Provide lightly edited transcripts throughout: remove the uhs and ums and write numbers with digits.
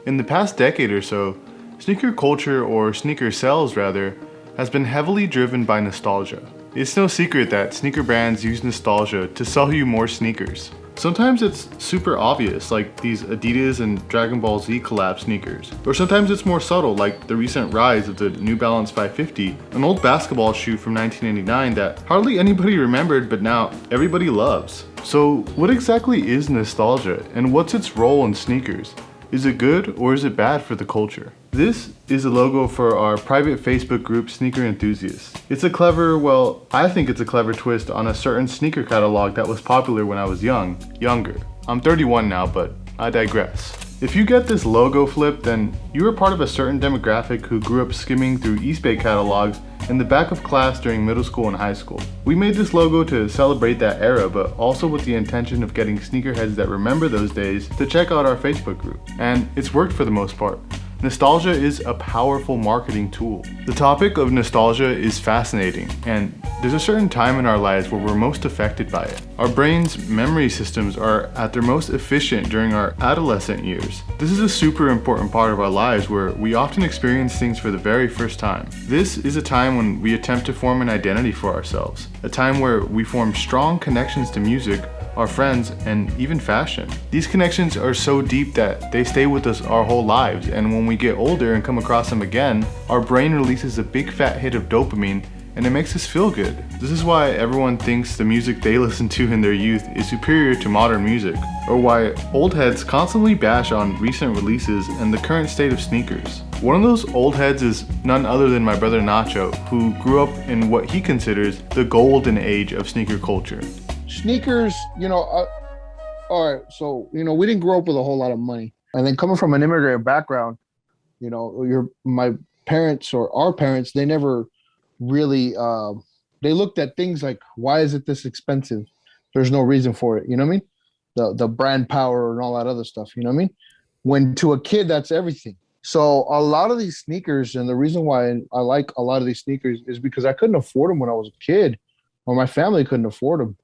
In the past decade or so, sneaker culture, or sneaker sales rather, has been heavily driven by nostalgia. It's no secret that sneaker brands use nostalgia to sell you more sneakers. Sometimes it's super obvious, like these Adidas and Dragon Ball Z collab sneakers. Or sometimes it's more subtle, like the recent rise of the New Balance 550, an old basketball shoe from 1989 that hardly anybody remembered but now everybody loves. So what exactly is nostalgia, and what's its role in sneakers? Is it good or is it bad for the culture? This is a logo for our private Facebook group, Sneaker Enthusiasts. It's a clever, well, I think it's a clever twist on a certain sneaker catalog that was popular when I was younger. I'm 31 now, but I digress. If you get this logo flip, then you are part of a certain demographic who grew up skimming through East Bay catalogs in the back of class during middle school and high school. We made this logo to celebrate that era, but also with the intention of getting sneakerheads that remember those days to check out our Facebook group. And it's worked for the most part. Nostalgia is a powerful marketing tool. The topic of nostalgia is fascinating, and there's a certain time in our lives where we're most affected by it. Our brain's memory systems are at their most efficient during our adolescent years. This is a super important part of our lives where we often experience things for the very first time. This is a time when we attempt to form an identity for ourselves, a time where we form strong connections to music, our friends, and even fashion. These connections are so deep that they stay with us our whole lives, and when we get older and come across them again, our brain releases a big fat hit of dopamine and it makes us feel good. This is why everyone thinks the music they listen to in their youth is superior to modern music, or why old heads constantly bash on recent releases and the current state of sneakers. One of those old heads is none other than my brother Nacho, who grew up in what he considers the golden age of sneaker culture. Sneakers, all right, so, we didn't grow up with a whole lot of money. And then coming from an immigrant background, my parents or our parents, they never really, they looked at things like, why is it this expensive? There's no reason for it, you know what I mean? The brand power and all that other stuff, you know what I mean? When to a kid, that's everything. So a lot of these sneakers, and the reason why I like a lot of these sneakers is because I couldn't afford them when I was a kid, or my family couldn't afford them.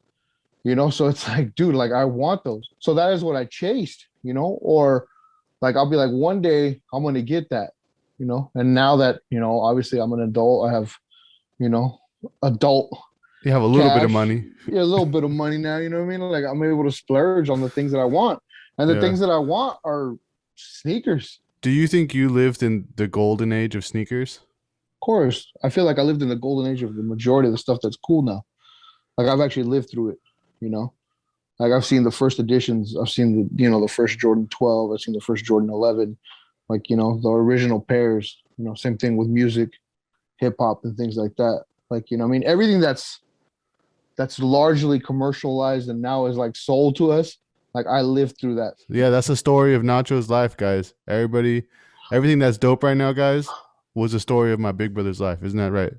So it's like, dude, like I want those. So that is what I chased, or like, I'll be like, one day I'm going to get that, and now that, obviously I'm an adult, I have, adult. You have a little cash. bit of money. Yeah, a little bit of money now, you know what I mean? Like I'm able to splurge on the things that I want. And the things that I want are sneakers. Do you think you lived in the golden age of sneakers? Of course. I feel like I lived in the golden age of the majority of the stuff that's cool now. Like I've actually lived through it. Like I've seen the first editions, I've seen the first Jordan 12, I've seen the first Jordan 11, like, the original pairs, same thing with music, hip hop and things like that. Like, everything that's largely commercialized and now is like sold to us. Like I lived through that. Yeah, that's the story of Nacho's life, guys. Everything that's dope right now, guys, was the story of my big brother's life. Isn't that right?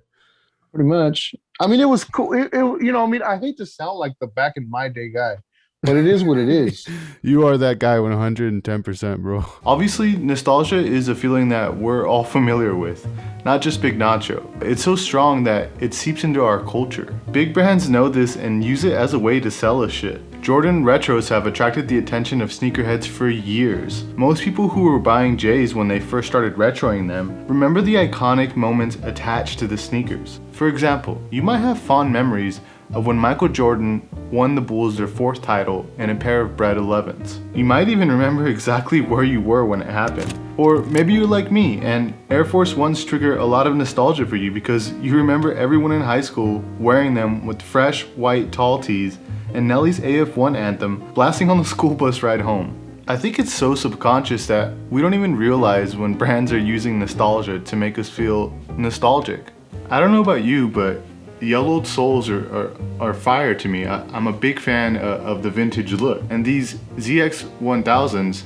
Pretty much. I mean, it was cool. I hate to sound like the back in my day guy, but it is what it is. You are that guy 110%, bro. Obviously, nostalgia is a feeling that we're all familiar with, not just Big Nacho. It's so strong that it seeps into our culture. Big brands know this and use it as a way to sell us shit. Jordan retros have attracted the attention of sneakerheads for years. Most people who were buying J's when they first started retroing them remember the iconic moments attached to the sneakers. For example, you might have fond memories of when Michael Jordan won the Bulls their 4th title in a pair of Bred 11s. You might even remember exactly where you were when it happened. Or maybe you're like me and Air Force Ones trigger a lot of nostalgia for you because you remember everyone in high school wearing them with fresh white tall tees and Nelly's AF1 anthem blasting on the school bus ride home. I think it's so subconscious that we don't even realize when brands are using nostalgia to make us feel nostalgic. I don't know about you, but yellowed soles are fire to me. I'm a big fan of the vintage look. And these ZX1000s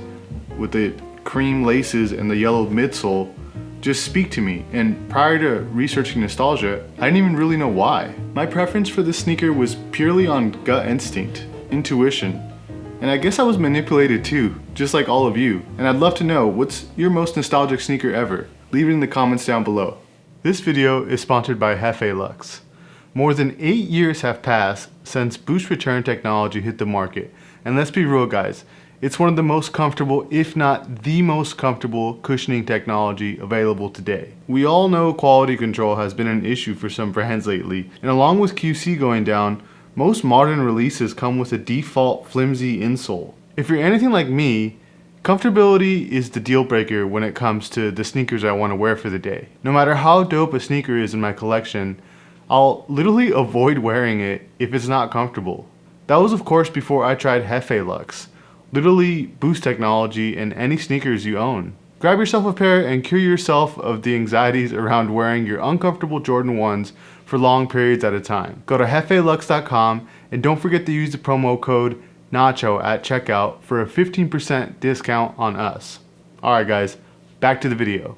with the cream laces and the yellowed midsole just speak to me. And prior to researching nostalgia, I didn't even really know why. My preference for this sneaker was purely on gut instinct, intuition. And I guess I was manipulated too, just like all of you. And I'd love to know, what's your most nostalgic sneaker ever? Leave it in the comments down below. This video is sponsored by Hefei Lux. More than 8 years have passed since boost return technology hit the market. And let's be real, guys, It's one of the most comfortable, if not the most comfortable, cushioning technology available today. We all know quality control has been an issue for some brands lately, and along with QC going down, most modern releases come with a default flimsy insole. If you're anything like me, comfortability is the deal breaker when it comes to the sneakers I want to wear for the day. No matter how dope a sneaker is in my collection, I'll literally avoid wearing it if it's not comfortable. That was of course before I tried Hefei Lux. Literally boost technology in any sneakers you own. Grab yourself a pair and cure yourself of the anxieties around wearing your uncomfortable Jordan 1s for long periods at a time. Go to HefeiLux.com and don't forget to use the promo code NACHO at checkout for a 15% discount on us. Alright guys, back to the video.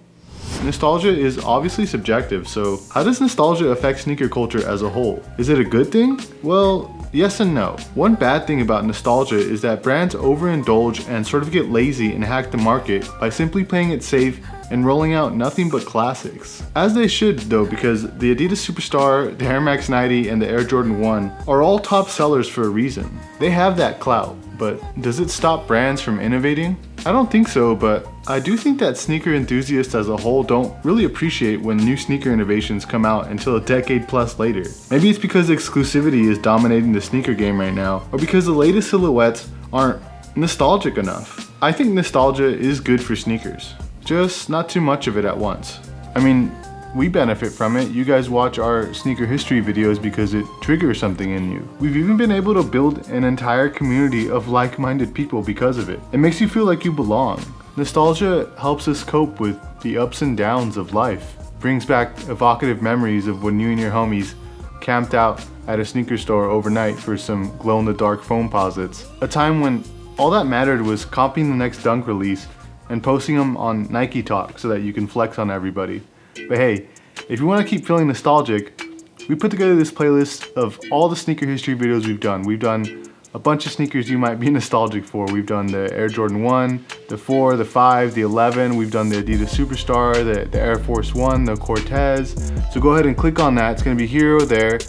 Nostalgia is obviously subjective, so how does nostalgia affect sneaker culture as a whole? Is it a good thing? Well, yes and no. One bad thing about nostalgia is that brands overindulge and sort of get lazy and hack the market by simply playing it safe and rolling out nothing but classics. As they should though, because the Adidas Superstar, the Air Max 90, and the Air Jordan 1 are all top sellers for a reason. They have that clout, but does it stop brands from innovating? I don't think so, but I do think that sneaker enthusiasts as a whole don't really appreciate when new sneaker innovations come out until a decade plus later. Maybe it's because exclusivity is dominating the sneaker game right now, or because the latest silhouettes aren't nostalgic enough. I think nostalgia is good for sneakers, just not too much of it at once. I mean, we benefit from it. You guys watch our sneaker history videos because it triggers something in you. We've even been able to build an entire community of like-minded people because of it. It makes you feel like you belong. Nostalgia helps us cope with the ups and downs of life. Brings back evocative memories of when you and your homies camped out at a sneaker store overnight for some glow-in-the-dark foam posits. A time when all that mattered was copying the next dunk release and posting them on Nike Talk so that you can flex on everybody. But hey, if you want to keep feeling nostalgic, we put together this playlist of all the sneaker history videos we've done. We've done a bunch of sneakers you might be nostalgic for. We've done the Air Jordan 1, the 4, the 5, the 11. We've done the Adidas Superstar, the Air Force 1, the Cortez. So go ahead and click on that. It's going to be here or there.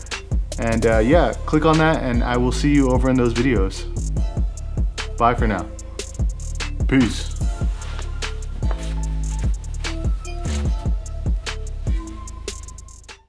And yeah, click on that and I will see you over in those videos. Bye for now. Peace.